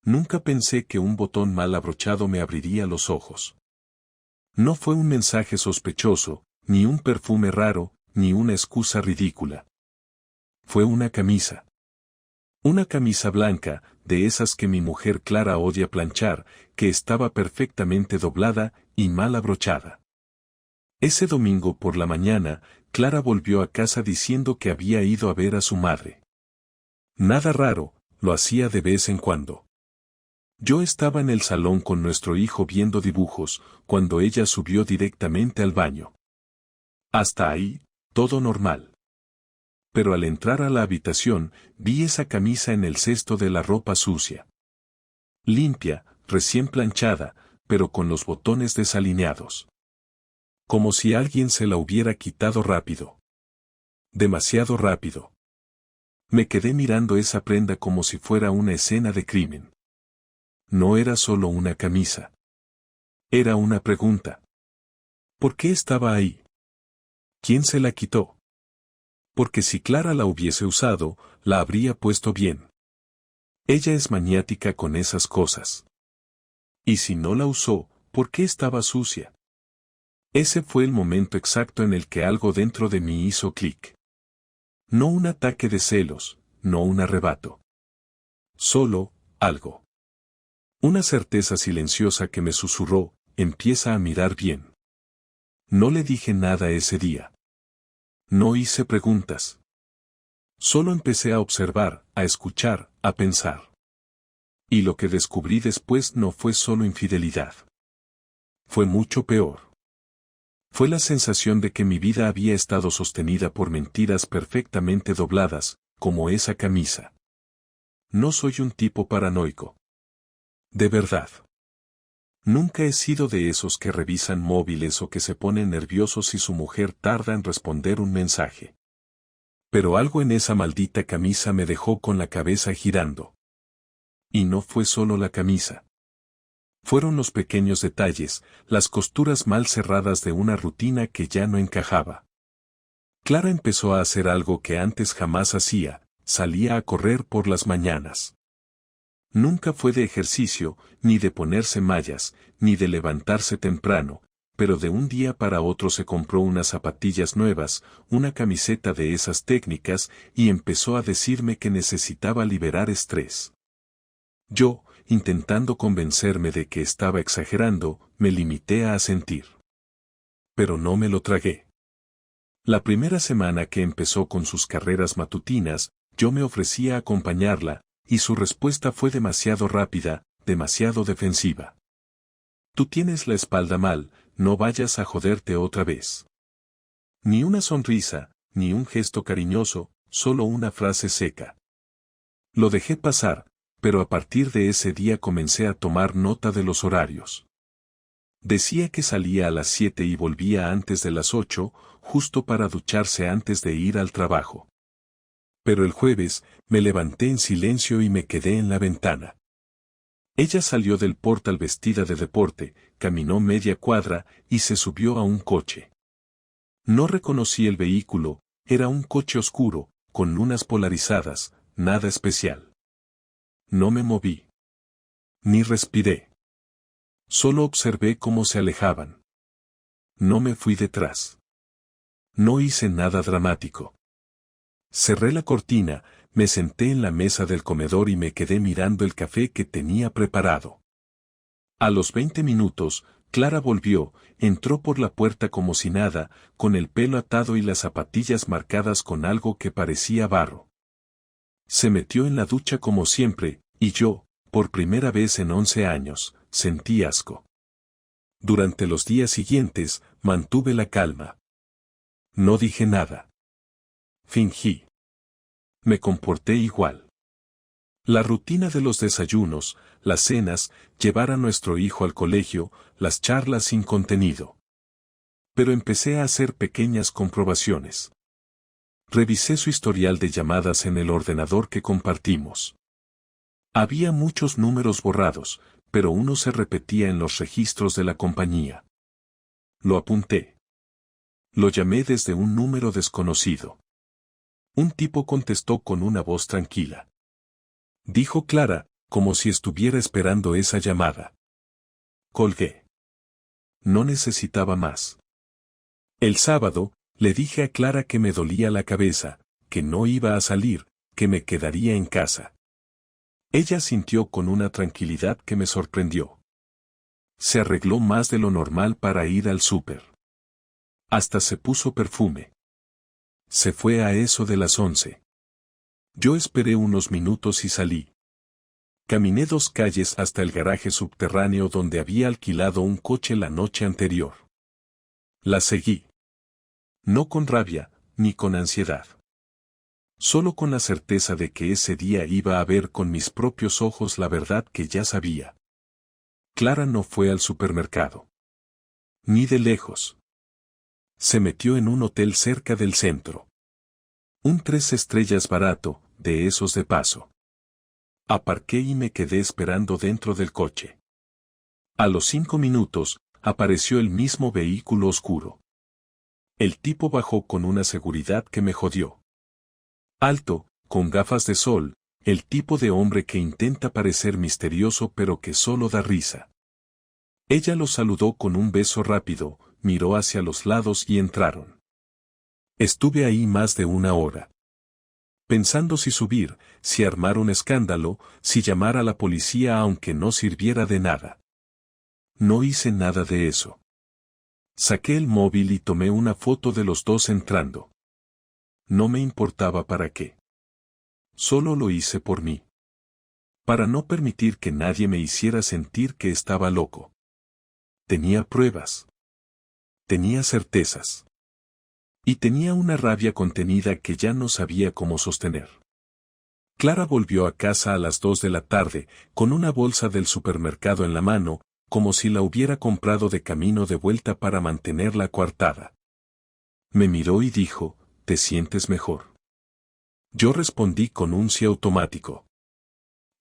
Nunca pensé que un botón mal abrochado me abriría los ojos. No fue un mensaje sospechoso, ni un perfume raro, ni una excusa ridícula. Fue una camisa. Una camisa blanca, de esas que mi mujer Clara odia planchar, que estaba perfectamente doblada y mal abrochada. Ese domingo por la mañana, Clara volvió a casa diciendo que había ido a ver a su madre. Nada raro, lo hacía de vez en cuando. Yo estaba en el salón con nuestro hijo viendo dibujos, cuando ella subió directamente al baño. Hasta ahí, todo normal. Pero al entrar a la habitación, vi esa camisa en el cesto de la ropa sucia. Limpia, recién planchada, pero con los botones desalineados. Como si alguien se la hubiera quitado rápido. Demasiado rápido. Me quedé mirando esa prenda como si fuera una escena de crimen. No era solo una camisa. Era una pregunta. ¿Por qué estaba ahí? ¿Quién se la quitó? Porque si Clara la hubiese usado, la habría puesto bien. Ella es maniática con esas cosas. Y si no la usó, ¿por qué estaba sucia? Ese fue el momento exacto en el que algo dentro de mí hizo clic. No un ataque de celos, no un arrebato. Solo, algo. Una certeza silenciosa que me susurró, empieza a mirar bien. No le dije nada ese día. No hice preguntas. Solo empecé a observar, a escuchar, a pensar. Y lo que descubrí después no fue solo infidelidad. Fue mucho peor. Fue la sensación de que mi vida había estado sostenida por mentiras perfectamente dobladas, como esa camisa. No soy un tipo paranoico. De verdad. Nunca he sido de esos que revisan móviles o que se ponen nerviosos si su mujer tarda en responder un mensaje. Pero algo en esa maldita camisa me dejó con la cabeza girando. Y no fue solo la camisa. Fueron los pequeños detalles, las costuras mal cerradas de una rutina que ya no encajaba. Clara empezó a hacer algo que antes jamás hacía, salía a correr por las mañanas. Nunca fue de ejercicio, ni de ponerse mallas, ni de levantarse temprano, pero de un día para otro se compró unas zapatillas nuevas, una camiseta de esas técnicas, y empezó a decirme que necesitaba liberar estrés. Yo, intentando convencerme de que estaba exagerando, me limité a asentir. Pero no me lo tragué. La primera semana que empezó con sus carreras matutinas, yo me ofrecí a acompañarla, y su respuesta fue demasiado rápida, demasiado defensiva. Tú tienes la espalda mal, no vayas a joderte otra vez. Ni una sonrisa, ni un gesto cariñoso, solo una frase seca. Lo dejé pasar, pero a partir de ese día comencé a tomar nota de los horarios. Decía que salía a las 7 y volvía antes de las 8, justo para ducharse antes de ir al trabajo. Pero el jueves, me levanté en silencio y me quedé en la ventana. Ella salió del portal vestida de deporte, caminó media cuadra y se subió a un coche. No reconocí el vehículo, era un coche oscuro, con lunas polarizadas, nada especial. No me moví. Ni respiré. Solo observé cómo se alejaban. No me fui detrás. No hice nada dramático. Cerré la cortina, me senté en la mesa del comedor y me quedé mirando el café que tenía preparado. A los 20 minutos, Clara volvió, entró por la puerta como si nada, con el pelo atado y las zapatillas marcadas con algo que parecía barro. Se metió en la ducha como siempre, y yo, por primera vez en 11 años, sentí asco. Durante los días siguientes, mantuve la calma. No dije nada. Fingí. Me comporté igual. La rutina de los desayunos, las cenas, llevar a nuestro hijo al colegio, las charlas sin contenido. Pero empecé a hacer pequeñas comprobaciones. Revisé su historial de llamadas en el ordenador que compartimos. Había muchos números borrados, pero uno se repetía en los registros de la compañía. Lo apunté. Lo llamé desde un número desconocido. Un tipo contestó con una voz tranquila. Dijo Clara, como si estuviera esperando esa llamada. Colgué. No necesitaba más. El sábado, le dije a Clara que me dolía la cabeza, que no iba a salir, que me quedaría en casa. Ella sintió con una tranquilidad que me sorprendió. Se arregló más de lo normal para ir al súper. Hasta se puso perfume. Se fue a eso de las 11. Yo esperé unos minutos y salí. Caminé 2 calles hasta el garaje subterráneo donde había alquilado un coche la noche anterior. La seguí. No con rabia, ni con ansiedad. Solo con la certeza de que ese día iba a ver con mis propios ojos la verdad que ya sabía. Clara no fue al supermercado. Ni de lejos. Se metió en un hotel cerca del centro. Un 3 estrellas barato, de esos de paso. Aparqué y me quedé esperando dentro del coche. A los 5 minutos, apareció el mismo vehículo oscuro. El tipo bajó con una seguridad que me jodió. Alto, con gafas de sol, el tipo de hombre que intenta parecer misterioso pero que solo da risa. Ella lo saludó con un beso rápido, miró hacia los lados y entraron. Estuve ahí más de 1 hora. Pensando si subir, si armar un escándalo, si llamar a la policía aunque no sirviera de nada. No hice nada de eso. Saqué el móvil y tomé una foto de los dos entrando. No me importaba para qué. Solo lo hice por mí. Para no permitir que nadie me hiciera sentir que estaba loco. Tenía pruebas. Tenía certezas. Y tenía una rabia contenida que ya no sabía cómo sostener. Clara volvió a casa a las 2 de la tarde, con una bolsa del supermercado en la mano, como si la hubiera comprado de camino de vuelta para mantenerla coartada. Me miró y dijo, ¿te sientes mejor? Yo respondí con un sí automático.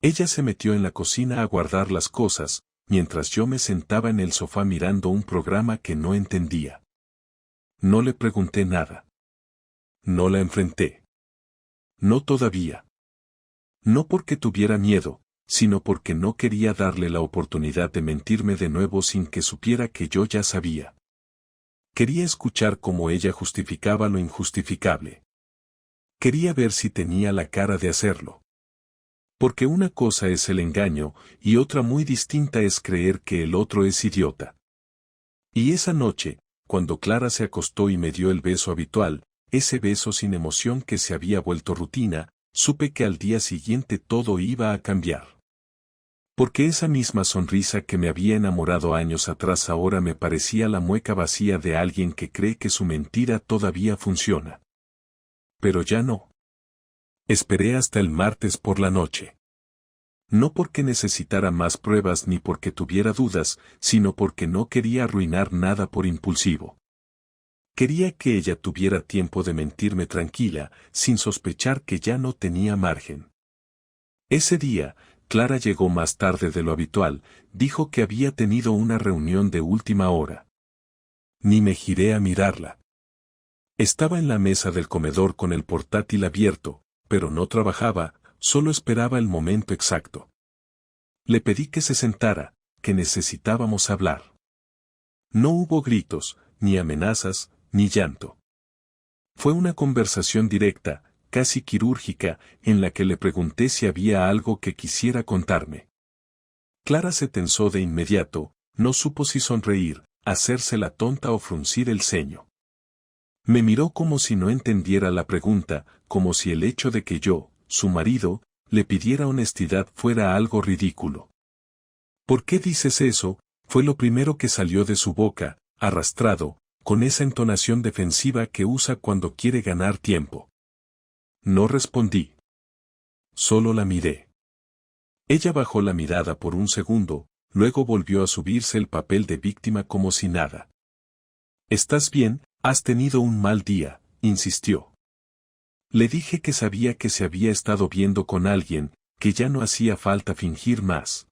Ella se metió en la cocina a guardar las cosas, mientras yo me sentaba en el sofá mirando un programa que no entendía. No le pregunté nada. No la enfrenté. No todavía. No porque tuviera miedo, sino porque no quería darle la oportunidad de mentirme de nuevo sin que supiera que yo ya sabía. Quería escuchar cómo ella justificaba lo injustificable. Quería ver si tenía la cara de hacerlo. Porque una cosa es el engaño, y otra muy distinta es creer que el otro es idiota. Y esa noche, cuando Clara se acostó y me dio el beso habitual, ese beso sin emoción que se había vuelto rutina, supe que al día siguiente todo iba a cambiar. Porque esa misma sonrisa que me había enamorado años atrás ahora me parecía la mueca vacía de alguien que cree que su mentira todavía funciona. Pero ya no. Esperé hasta el martes por la noche. No porque necesitara más pruebas ni porque tuviera dudas, sino porque no quería arruinar nada por impulsivo. Quería que ella tuviera tiempo de mentirme tranquila, sin sospechar que ya no tenía margen. Ese día, Clara llegó más tarde de lo habitual, dijo que había tenido una reunión de última hora. Ni me giré a mirarla. Estaba en la mesa del comedor con el portátil abierto, pero no trabajaba, solo esperaba el momento exacto. Le pedí que se sentara, que necesitábamos hablar. No hubo gritos, ni amenazas, ni llanto. Fue una conversación directa, casi quirúrgica, en la que le pregunté si había algo que quisiera contarme. Clara se tensó de inmediato, no supo si sonreír, hacerse la tonta o fruncir el ceño. Me miró como si no entendiera la pregunta, como si el hecho de que yo, su marido, le pidiera honestidad fuera algo ridículo. ¿Por qué dices eso? Fue lo primero que salió de su boca, arrastrado, con esa entonación defensiva que usa cuando quiere ganar tiempo. No respondí. Solo la miré. Ella bajó la mirada por un segundo, luego volvió a subirse el papel de víctima como si nada. ¿Estás bien? Has tenido un mal día, insistió. Le dije que sabía que se había estado viendo con alguien, que ya no hacía falta fingir más.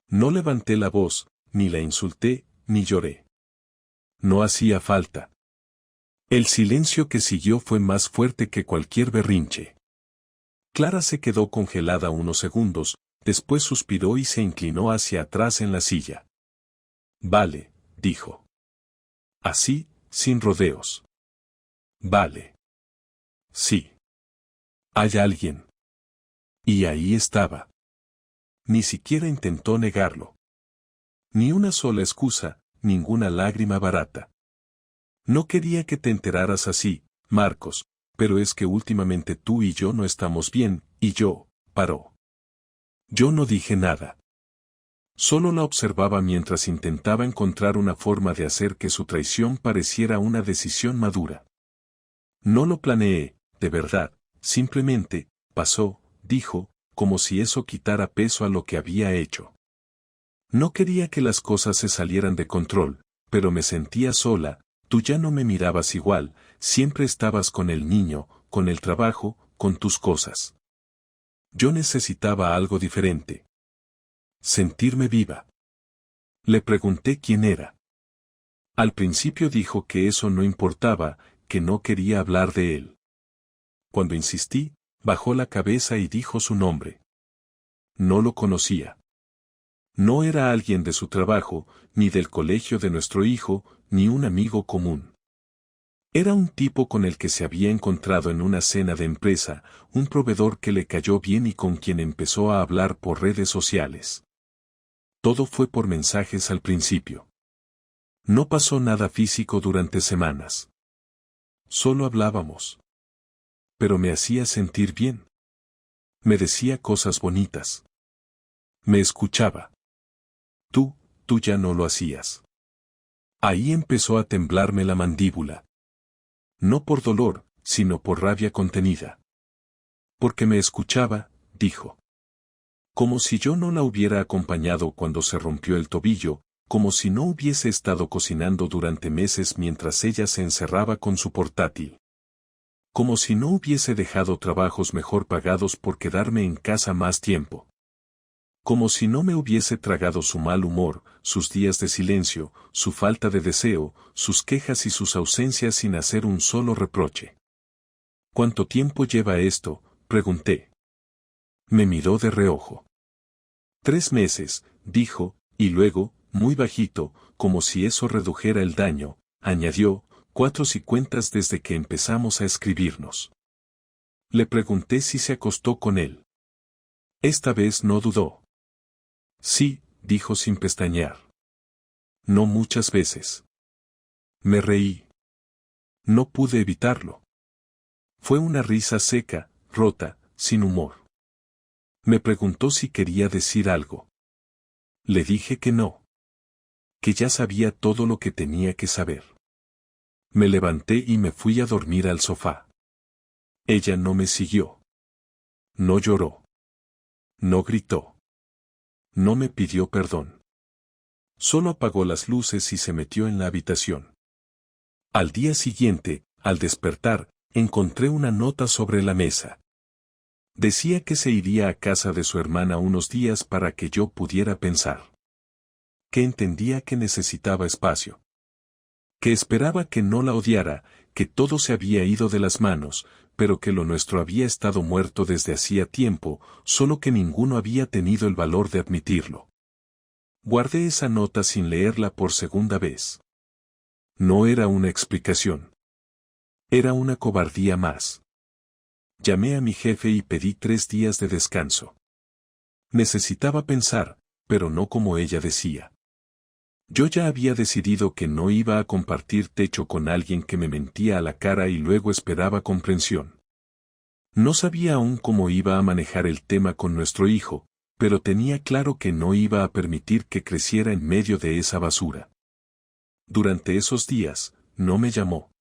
No levanté la voz, ni la insulté, ni lloré. No hacía falta. El silencio que siguió fue más fuerte que cualquier berrinche. Clara se quedó congelada unos segundos, Después suspiró y se inclinó hacia atrás en la silla. Vale, dijo. Así, sin rodeos. Vale. Sí. Hay alguien. Y ahí estaba. Ni siquiera intentó negarlo. Ni una sola excusa, ninguna lágrima barata. No quería que te enteraras así, Marcos, pero es que últimamente tú y yo no estamos bien, y yo, paró. Yo no dije nada. Solo la observaba mientras intentaba encontrar una forma de hacer que su traición pareciera una decisión madura. No lo planeé, de verdad, simplemente, pasó, dijo, como si eso quitara peso a lo que había hecho. No quería que las cosas se salieran de control, pero me sentía sola, tú ya no me mirabas igual, siempre estabas con el niño, con el trabajo, con tus cosas. Yo necesitaba algo diferente. Sentirme viva. Le pregunté quién era. Al principio dijo que eso no importaba, que no quería hablar de él. Cuando insistí, bajó la cabeza y dijo su nombre. No lo conocía. No era alguien de su trabajo, ni del colegio de nuestro hijo, ni un amigo común. Era un tipo con el que se había encontrado en una cena de empresa, un proveedor que le cayó bien y con quien empezó a hablar por redes sociales. Todo fue por mensajes al principio. No pasó nada físico durante semanas. Solo hablábamos. Pero me hacía sentir bien. Me decía cosas bonitas. Me escuchaba. Tú ya no lo hacías. Ahí empezó a temblarme la mandíbula. No por dolor, sino por rabia contenida. Porque me escuchaba, dijo. Como si yo no la hubiera acompañado cuando se rompió el tobillo, como si no hubiese estado cocinando durante meses mientras ella se encerraba con su portátil. Como si no hubiese dejado trabajos mejor pagados por quedarme en casa más tiempo. Como si no me hubiese tragado su mal humor, sus días de silencio, su falta de deseo, sus quejas y sus ausencias sin hacer un solo reproche. ¿Cuánto tiempo lleva esto?, pregunté. Me miró de reojo. 3 meses, dijo, y luego, muy bajito, como si eso redujera el daño, añadió, 4 si cuentas desde que empezamos a escribirnos. Le pregunté si se acostó con él. Esta vez no dudó. Sí, dijo sin pestañear. No muchas veces. Me reí. No pude evitarlo. Fue una risa seca, rota, sin humor. Me preguntó si quería decir algo. Le dije que no. Que ya sabía todo lo que tenía que saber. Me levanté y me fui a dormir al sofá. Ella no me siguió. No lloró. No gritó. No me pidió perdón. Solo apagó las luces y se metió en la habitación. Al día siguiente, al despertar, encontré una nota sobre la mesa. Decía que se iría a casa de su hermana unos días para que yo pudiera pensar. Que entendía que necesitaba espacio. Que esperaba que no la odiara, que todo se había ido de las manos, pero que lo nuestro había estado muerto desde hacía tiempo, solo que ninguno había tenido el valor de admitirlo. Guardé esa nota sin leerla por segunda vez. No era una explicación. Era una cobardía más. Llamé a mi jefe y pedí 3 días de descanso. Necesitaba pensar, pero no como ella decía. Yo ya había decidido que no iba a compartir techo con alguien que me mentía a la cara y luego esperaba comprensión. No sabía aún cómo iba a manejar el tema con nuestro hijo, pero tenía claro que no iba a permitir que creciera en medio de esa basura. Durante esos días, no me llamó.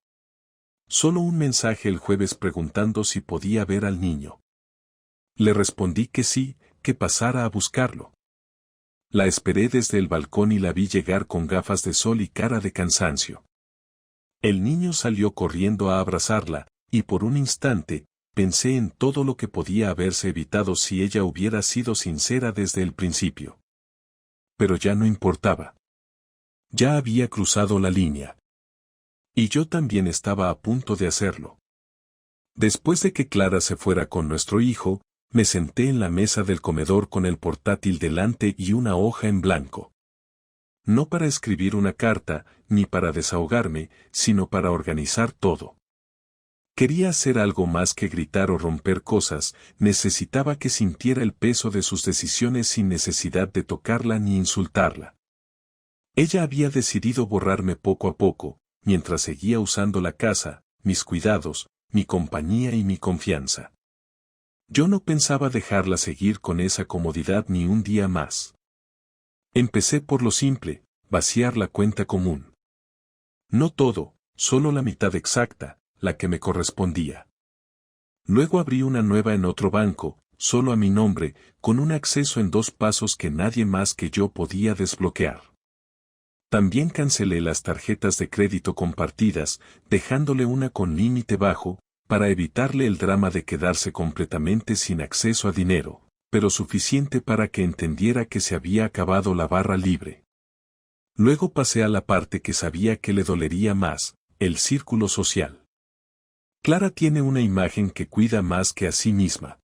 Solo un mensaje el jueves preguntando si podía ver al niño. Le respondí que sí, que pasara a buscarlo. La esperé desde el balcón y la vi llegar con gafas de sol y cara de cansancio. El niño salió corriendo a abrazarla, y por un instante, pensé en todo lo que podía haberse evitado si ella hubiera sido sincera desde el principio. Pero ya no importaba. Ya había cruzado la línea. Y yo también estaba a punto de hacerlo. Después de que Clara se fuera con nuestro hijo, Me senté en la mesa del comedor con el portátil delante y una hoja en blanco. No para escribir una carta, ni para desahogarme, sino para organizar todo. Quería hacer algo más que gritar o romper cosas, necesitaba que sintiera el peso de sus decisiones sin necesidad de tocarla ni insultarla. Ella había decidido borrarme poco a poco, mientras seguía usando la casa, mis cuidados, mi compañía y mi confianza. Yo no pensaba dejarla seguir con esa comodidad ni un día más. Empecé por lo simple, vaciar la cuenta común. No todo, solo la mitad exacta, la que me correspondía. Luego abrí una nueva en otro banco, solo a mi nombre, con un acceso en 2 pasos que nadie más que yo podía desbloquear. También cancelé las tarjetas de crédito compartidas, dejándole una con límite bajo, para evitarle el drama de quedarse completamente sin acceso a dinero, pero suficiente para que entendiera que se había acabado la barra libre. Luego pasé a la parte que sabía que le dolería más, el círculo social. Clara tiene una imagen que cuida más que a sí misma.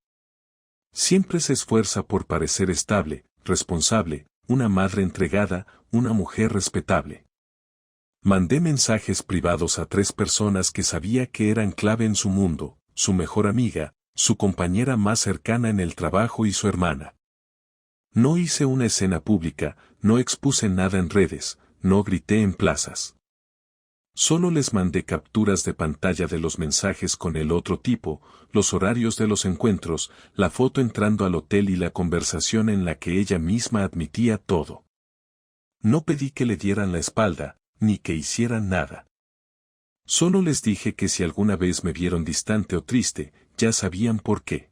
Siempre se esfuerza por parecer estable, responsable, una madre entregada, una mujer respetable. Mandé mensajes privados a 3 personas que sabía que eran clave en su mundo, su mejor amiga, su compañera más cercana en el trabajo y su hermana. No hice una escena pública, no expuse nada en redes, no grité en plazas. Solo les mandé capturas de pantalla de los mensajes con el otro tipo, los horarios de los encuentros, la foto entrando al hotel y la conversación en la que ella misma admitía todo. No pedí que le dieran la espalda, ni que hicieran nada. Solo les dije que si alguna vez me vieron distante o triste, ya sabían por qué.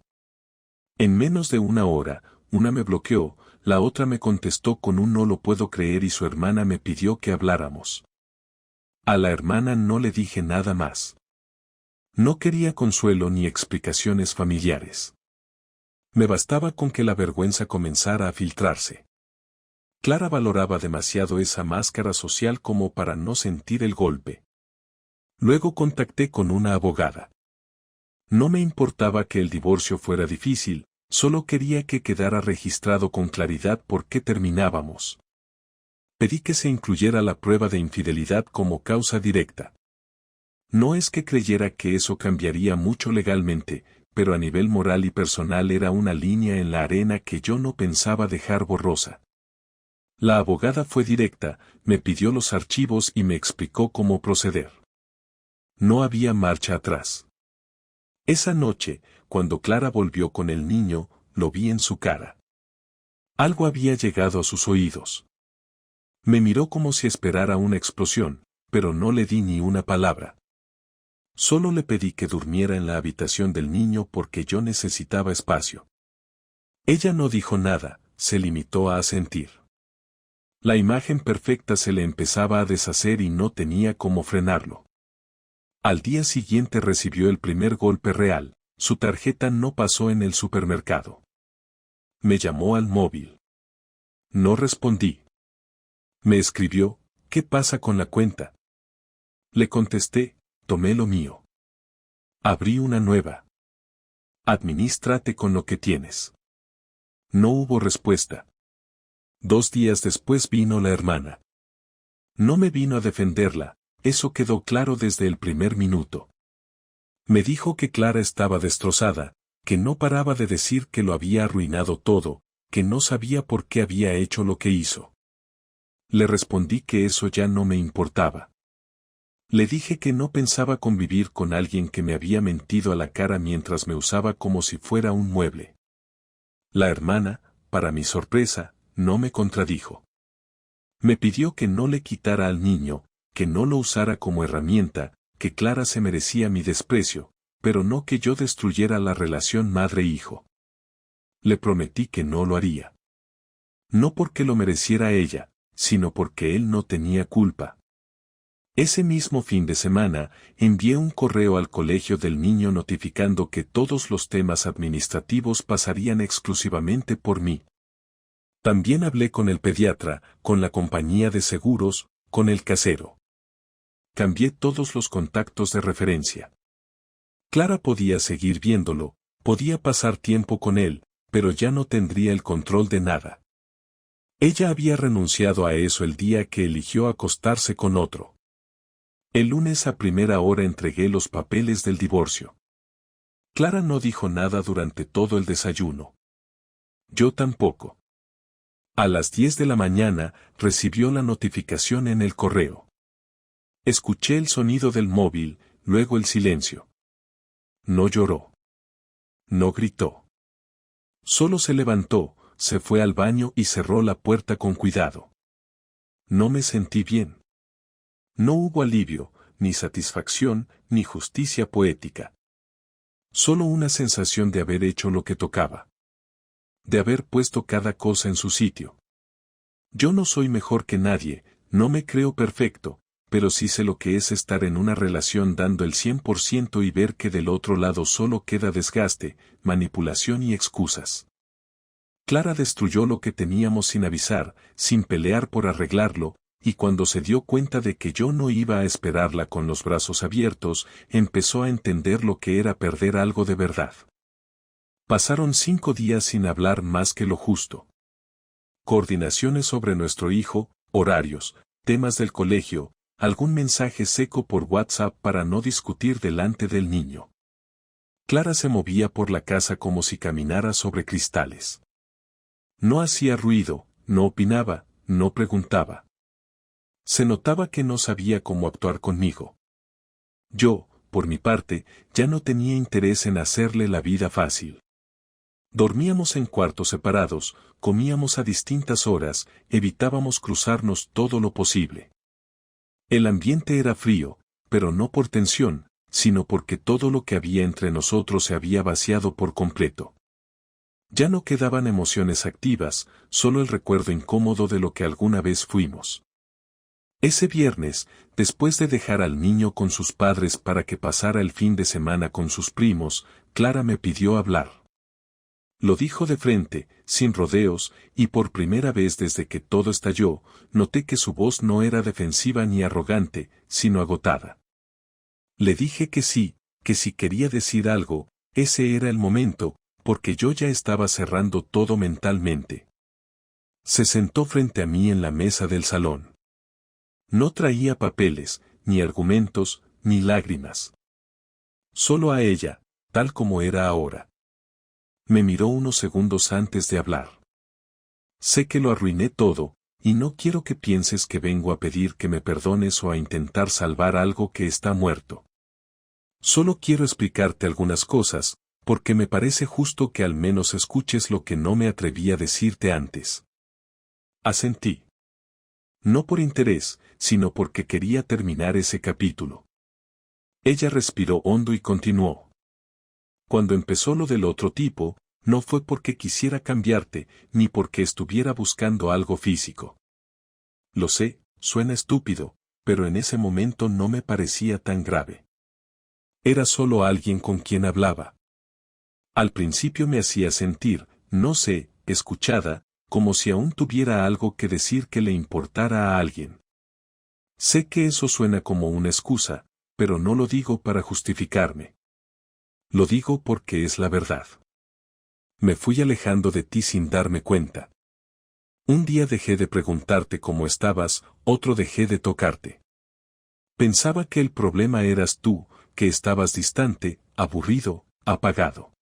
En menos de una hora, una me bloqueó, la otra me contestó con un no lo puedo creer y su hermana me pidió que habláramos. A la hermana no le dije nada más. No quería consuelo ni explicaciones familiares. Me bastaba con que la vergüenza comenzara a filtrarse. Clara valoraba demasiado esa máscara social como para no sentir el golpe. Luego contacté con una abogada. No me importaba que el divorcio fuera difícil, solo quería que quedara registrado con claridad por qué terminábamos. Pedí que se incluyera la prueba de infidelidad como causa directa. No es que creyera que eso cambiaría mucho legalmente, pero a nivel moral y personal era una línea en la arena que yo no pensaba dejar borrosa. La abogada fue directa, me pidió los archivos y me explicó cómo proceder. No había marcha atrás. Esa noche, cuando Clara volvió con el niño, lo vi en su cara. Algo había llegado a sus oídos. Me miró como si esperara una explosión, pero no le di ni una palabra. Solo le pedí que durmiera en la habitación del niño porque yo necesitaba espacio. Ella no dijo nada, se limitó a asentir. La imagen perfecta se le empezaba a deshacer y no tenía cómo frenarlo. Al día siguiente recibió el primer golpe real, su tarjeta no pasó en el supermercado. Me llamó al móvil. No respondí. Me escribió, ¿qué pasa con la cuenta? Le contesté, tomé lo mío. Abrí una nueva. Adminístrate con lo que tienes. No hubo respuesta. 2 días después vino la hermana. No me vino a defenderla, eso quedó claro desde el primer minuto. Me dijo que Clara estaba destrozada, que no paraba de decir que lo había arruinado todo, que no sabía por qué había hecho lo que hizo. Le respondí que eso ya no me importaba. Le dije que no pensaba convivir con alguien que me había mentido a la cara mientras me usaba como si fuera un mueble. La hermana, para mi sorpresa, no me contradijo. Me pidió que no le quitara al niño, que no lo usara como herramienta, que Clara se merecía mi desprecio, pero no que yo destruyera la relación madre-hijo. Le prometí que no lo haría. No porque lo mereciera ella, sino porque él no tenía culpa. Ese mismo fin de semana, envié un correo al colegio del niño notificando que todos los temas administrativos pasarían exclusivamente por mí. También hablé con el pediatra, con la compañía de seguros, con el casero. Cambié todos los contactos de referencia. Clara podía seguir viéndolo, Podía pasar tiempo con él, pero ya no tendría el control de nada. Ella había renunciado a eso el día que eligió acostarse con otro. El lunes a primera hora entregué los papeles del divorcio. Clara no dijo nada durante todo el desayuno. Yo tampoco. A las 10 de la mañana recibió la notificación en el correo. Escuché el sonido del móvil, luego el silencio. No lloró. No gritó. Solo se levantó, se fue al baño y cerró la puerta con cuidado. No me sentí bien. No hubo alivio, ni satisfacción, ni justicia poética. Solo una sensación de haber hecho lo que tocaba. De haber puesto cada cosa en su sitio. Yo no soy mejor que nadie, no me creo perfecto, pero sí sé lo que es estar en una relación dando el 100% y ver que del otro lado solo queda desgaste, manipulación y excusas. Clara destruyó lo que teníamos sin avisar, sin pelear por arreglarlo, y cuando se dio cuenta de que yo no iba a esperarla con los brazos abiertos, empezó a entender lo que era perder algo de verdad. Pasaron 5 días sin hablar más que lo justo. Coordinaciones sobre nuestro hijo, horarios, temas del colegio, algún mensaje seco por WhatsApp para no discutir delante del niño. Clara se movía por la casa como si caminara sobre cristales. No hacía ruido, no opinaba, no preguntaba. Se notaba que no sabía cómo actuar conmigo. Yo, por mi parte, ya no tenía interés en hacerle la vida fácil. Dormíamos en cuartos separados, comíamos a distintas horas, evitábamos cruzarnos todo lo posible. El ambiente era frío, pero no por tensión, sino porque todo lo que había entre nosotros se había vaciado por completo. Ya no quedaban emociones activas, solo el recuerdo incómodo de lo que alguna vez fuimos. Ese viernes, después de dejar al niño con sus padres para que pasara el fin de semana con sus primos, Clara me pidió hablar. Lo dijo de frente, sin rodeos, y por primera vez desde que todo estalló, noté que su voz no era defensiva ni arrogante, sino agotada. Le dije que sí, que si quería decir algo, ese era el momento, porque yo ya estaba cerrando todo mentalmente. Se sentó frente a mí en la mesa del salón. No traía papeles, ni argumentos, ni lágrimas. Solo a ella, tal como era ahora. Me miró unos segundos antes de hablar. Sé que lo arruiné todo, y no quiero que pienses que vengo a pedir que me perdones o a intentar salvar algo que está muerto. Solo quiero explicarte algunas cosas, porque me parece justo que al menos escuches lo que no me atreví a decirte antes. Asentí. No por interés, sino porque quería terminar ese capítulo. Ella respiró hondo y continuó. Cuando empezó lo del otro tipo, no fue porque quisiera cambiarte, ni porque estuviera buscando algo físico. Lo sé, suena estúpido, pero en ese momento no me parecía tan grave. Era solo alguien con quien hablaba. Al principio me hacía sentir, no sé, escuchada, como si aún tuviera algo que decir que le importara a alguien. Sé que eso suena como una excusa, pero no lo digo para justificarme. Lo digo porque es la verdad. Me fui alejando de ti sin darme cuenta. Un día dejé de preguntarte cómo estabas, otro dejé de tocarte. Pensaba que el problema eras tú, que estabas distante, aburrido, apagado.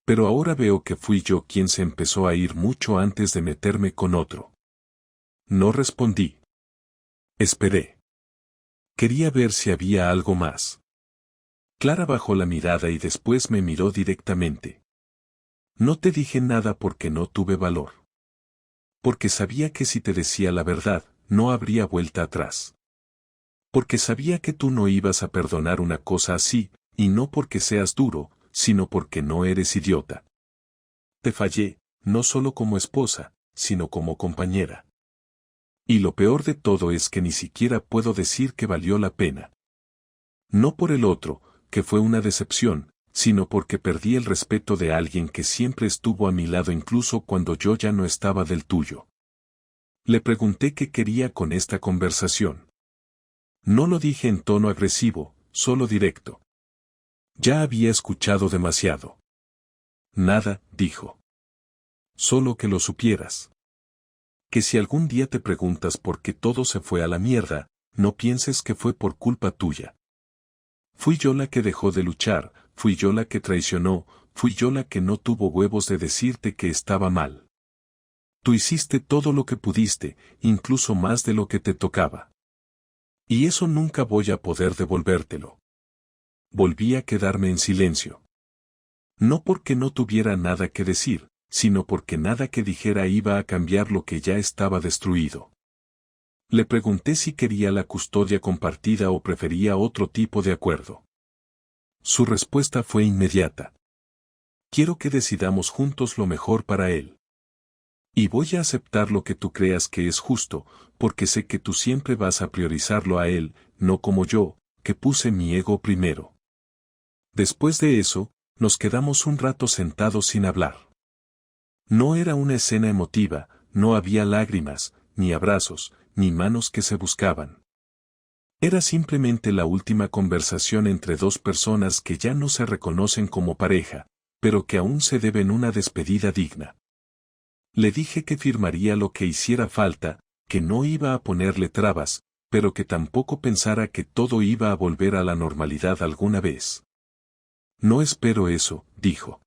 Pero ahora veo que fui yo quien se empezó a ir mucho antes de meterme con otro. No respondí. Esperé. Quería ver si había algo más. Clara bajó la mirada y después me miró directamente. No te dije nada porque no tuve valor. Porque sabía que si te decía la verdad, no habría vuelta atrás. Porque sabía que tú no ibas a perdonar una cosa así, y no porque seas duro, sino porque no eres idiota. Te fallé, no solo como esposa, sino como compañera. Y lo peor de todo es que ni siquiera puedo decir que valió la pena. No por el otro, que fue una decepción, sino porque perdí el respeto de alguien que siempre estuvo a mi lado incluso cuando yo ya no estaba del tuyo. Le pregunté qué quería con esta conversación. No lo dije en tono agresivo, solo directo. Ya había escuchado demasiado. Nada, dijo. Solo que lo supieras. Que si algún día te preguntas por qué todo se fue a la mierda, no pienses que fue por culpa tuya. Fui yo la que dejó de luchar, fui yo la que traicionó, fui yo la que no tuvo huevos de decirte que estaba mal. Tú hiciste todo lo que pudiste, incluso más de lo que te tocaba. Y eso nunca voy a poder devolvértelo. Volví a quedarme en silencio. No porque no tuviera nada que decir, sino porque nada que dijera iba a cambiar lo que ya estaba destruido. Le pregunté si quería la custodia compartida o prefería otro tipo de acuerdo. Su respuesta fue inmediata. Quiero que decidamos juntos lo mejor para él. Y voy a aceptar lo que tú creas que es justo, porque sé que tú siempre vas a priorizarlo a él, no como yo, que puse mi ego primero. Después de eso, nos quedamos un rato sentados sin hablar. No era una escena emotiva, no había lágrimas, ni abrazos, ni manos que se buscaban. Era simplemente la última conversación entre dos personas que ya no se reconocen como pareja, pero que aún se deben una despedida digna. Le dije que firmaría lo que hiciera falta, que no iba a ponerle trabas, pero que tampoco pensara que todo iba a volver a la normalidad alguna vez. No espero eso, dijo.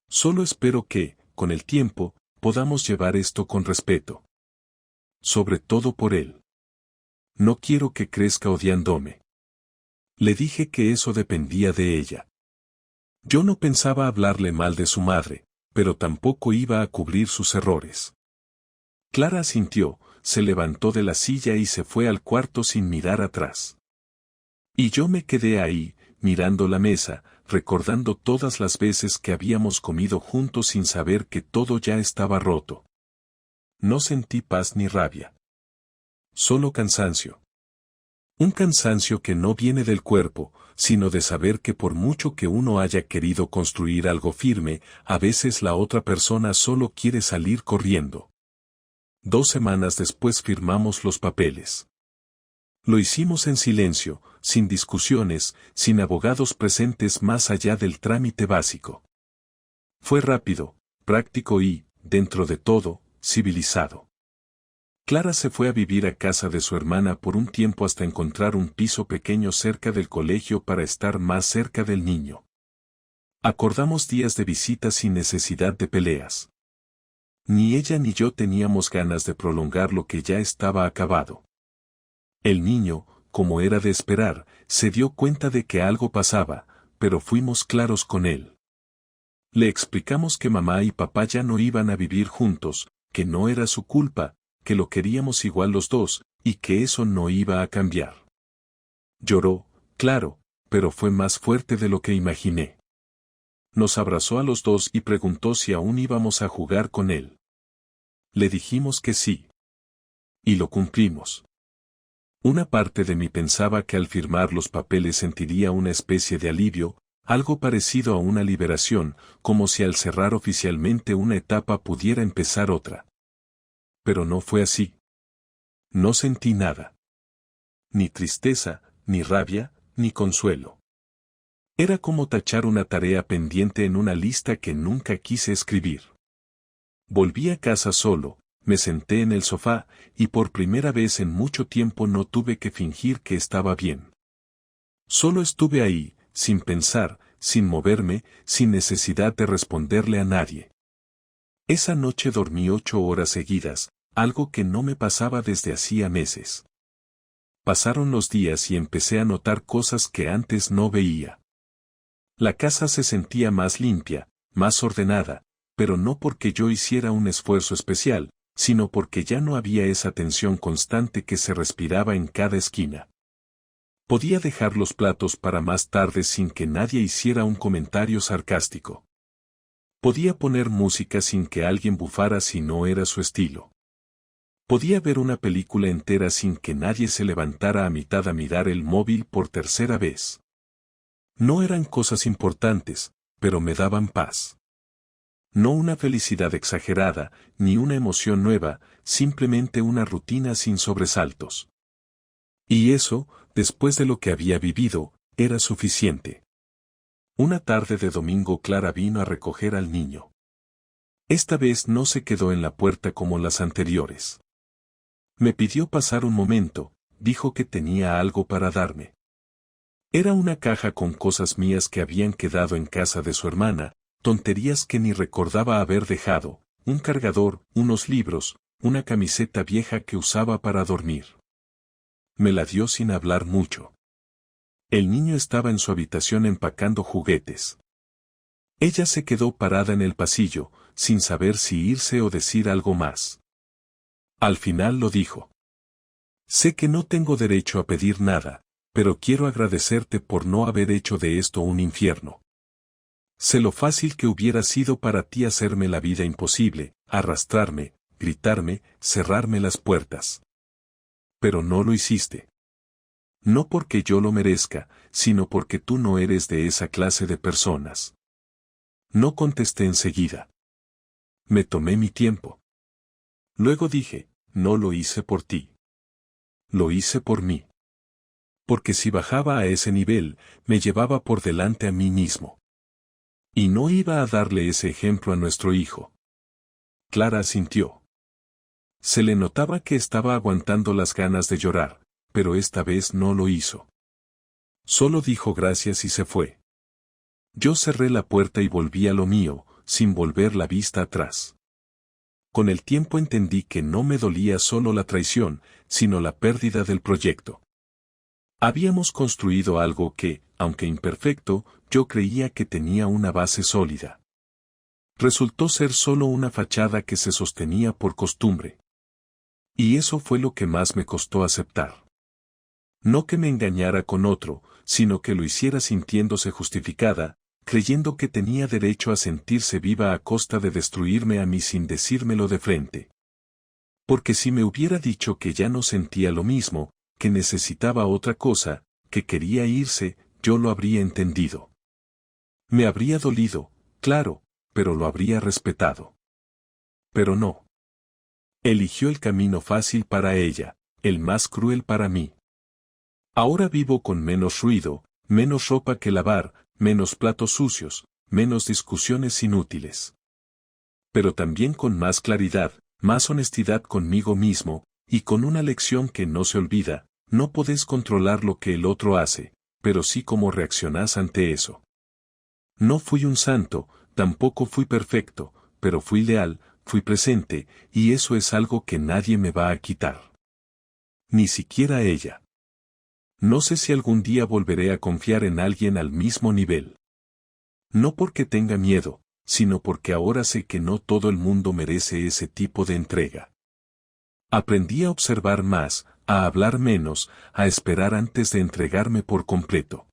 Solo espero que, con el tiempo, podamos llevar esto con respeto. Sobre todo por él. No quiero que crezca odiándome. Le dije que eso dependía de ella. Yo no pensaba hablarle mal de su madre, pero tampoco iba a cubrir sus errores. Clara asintió, se levantó de la silla y se fue al cuarto sin mirar atrás. Y yo me quedé ahí, mirando la mesa, recordando todas las veces que habíamos comido juntos sin saber que todo ya estaba roto. No sentí paz ni rabia. Solo cansancio. Un cansancio que no viene del cuerpo, sino de saber que por mucho que uno haya querido construir algo firme, a veces la otra persona solo quiere salir corriendo. 2 semanas después firmamos los papeles. Lo hicimos en silencio, sin discusiones, sin abogados presentes más allá del trámite básico. Fue rápido, práctico y, dentro de todo, civilizado. Clara se fue a vivir a casa de su hermana por un tiempo hasta encontrar un piso pequeño cerca del colegio para estar más cerca del niño. Acordamos días de visita sin necesidad de peleas. Ni ella ni yo teníamos ganas de prolongar lo que ya estaba acabado. El niño, como era de esperar, se dio cuenta de que algo pasaba, pero fuimos claros con él. Le explicamos que mamá y papá ya no iban a vivir juntos, que no era su culpa, que lo queríamos igual los dos, y que eso no iba a cambiar. Lloró, claro, pero fue más fuerte de lo que imaginé. Nos abrazó a los dos y preguntó si aún íbamos a jugar con él. Le dijimos que sí. Y lo cumplimos. Una parte de mí pensaba que al firmar los papeles sentiría una especie de alivio, algo parecido a una liberación, como si al cerrar oficialmente una etapa pudiera empezar otra. Pero no fue así. No sentí nada. Ni tristeza, ni rabia, ni consuelo. Era como tachar una tarea pendiente en una lista que nunca quise escribir. Volví a casa solo, me senté en el sofá, y por primera vez en mucho tiempo no tuve que fingir que estaba bien. Solo estuve ahí, sin pensar, sin moverme, sin necesidad de responderle a nadie. Esa noche dormí 8 horas seguidas, algo que no me pasaba desde hacía meses. Pasaron los días y empecé a notar cosas que antes no veía. La casa se sentía más limpia, más ordenada, pero no porque yo hiciera un esfuerzo especial, sino porque ya no había esa tensión constante que se respiraba en cada esquina. Podía dejar los platos para más tarde sin que nadie hiciera un comentario sarcástico. Podía poner música sin que alguien bufara si no era su estilo. Podía ver una película entera sin que nadie se levantara a mitad a mirar el móvil por tercera vez. No eran cosas importantes, pero me daban paz. No una felicidad exagerada, ni una emoción nueva, simplemente una rutina sin sobresaltos. Y eso, después de lo que había vivido, era suficiente. Una tarde de domingo Clara vino a recoger al niño. Esta vez no se quedó en la puerta como las anteriores. Me pidió pasar un momento, dijo que tenía algo para darme. Era una caja con cosas mías que habían quedado en casa de su hermana, tonterías que ni recordaba haber dejado, un cargador, unos libros, una camiseta vieja que usaba para dormir. Me la dio sin hablar mucho. El niño estaba en su habitación empacando juguetes. Ella se quedó parada en el pasillo, sin saber si irse o decir algo más. Al final lo dijo. Sé que no tengo derecho a pedir nada, pero quiero agradecerte por no haber hecho de esto un infierno. Sé lo fácil que hubiera sido para ti hacerme la vida imposible, arrastrarme, gritarme, cerrarme las puertas. Pero no lo hiciste. No porque yo lo merezca, sino porque tú no eres de esa clase de personas. No contesté enseguida. Me tomé mi tiempo. Luego dije, no lo hice por ti. Lo hice por mí. Porque si bajaba a ese nivel, me llevaba por delante a mí mismo. Y no iba a darle ese ejemplo a nuestro hijo. Clara asintió. Se le notaba que estaba aguantando las ganas de llorar, pero esta vez no lo hizo. Solo dijo gracias y se fue. Yo cerré la puerta y volví a lo mío, sin volver la vista atrás. Con el tiempo entendí que no me dolía solo la traición, sino la pérdida del proyecto. Habíamos construido algo que, aunque imperfecto, yo creía que tenía una base sólida. Resultó ser solo una fachada que se sostenía por costumbre. Y eso fue lo que más me costó aceptar. No que me engañara con otro, sino que lo hiciera sintiéndose justificada, creyendo que tenía derecho a sentirse viva a costa de destruirme a mí sin decírmelo de frente. Porque si me hubiera dicho que ya no sentía lo mismo, que necesitaba otra cosa, que quería irse, yo lo habría entendido. Me habría dolido, claro, pero lo habría respetado. Pero no. Eligió el camino fácil para ella, el más cruel para mí. Ahora vivo con menos ruido, menos ropa que lavar, menos platos sucios, menos discusiones inútiles. Pero también con más claridad, más honestidad conmigo mismo, y con una lección que no se olvida: no podés controlar lo que el otro hace, pero sí cómo reaccionás ante eso. No fui un santo, tampoco fui perfecto, pero fui leal, fui presente, y eso es algo que nadie me va a quitar. Ni siquiera ella. No sé si algún día volveré a confiar en alguien al mismo nivel. No porque tenga miedo, sino porque ahora sé que no todo el mundo merece ese tipo de entrega. Aprendí a observar más, a hablar menos, a esperar antes de entregarme por completo.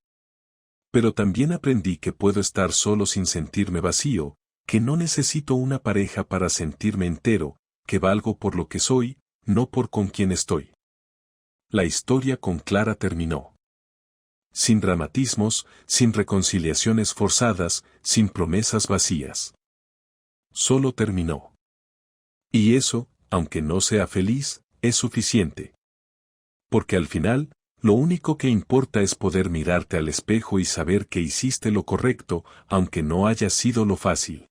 Pero también aprendí que puedo estar solo sin sentirme vacío, que no necesito una pareja para sentirme entero, que valgo por lo que soy, no por con quién estoy. La historia con Clara terminó. Sin dramatismos, sin reconciliaciones forzadas, sin promesas vacías. Solo terminó. Y eso, aunque no sea feliz, es suficiente. Porque al final, lo único que importa es poder mirarte al espejo y saber que hiciste lo correcto, aunque no haya sido lo fácil.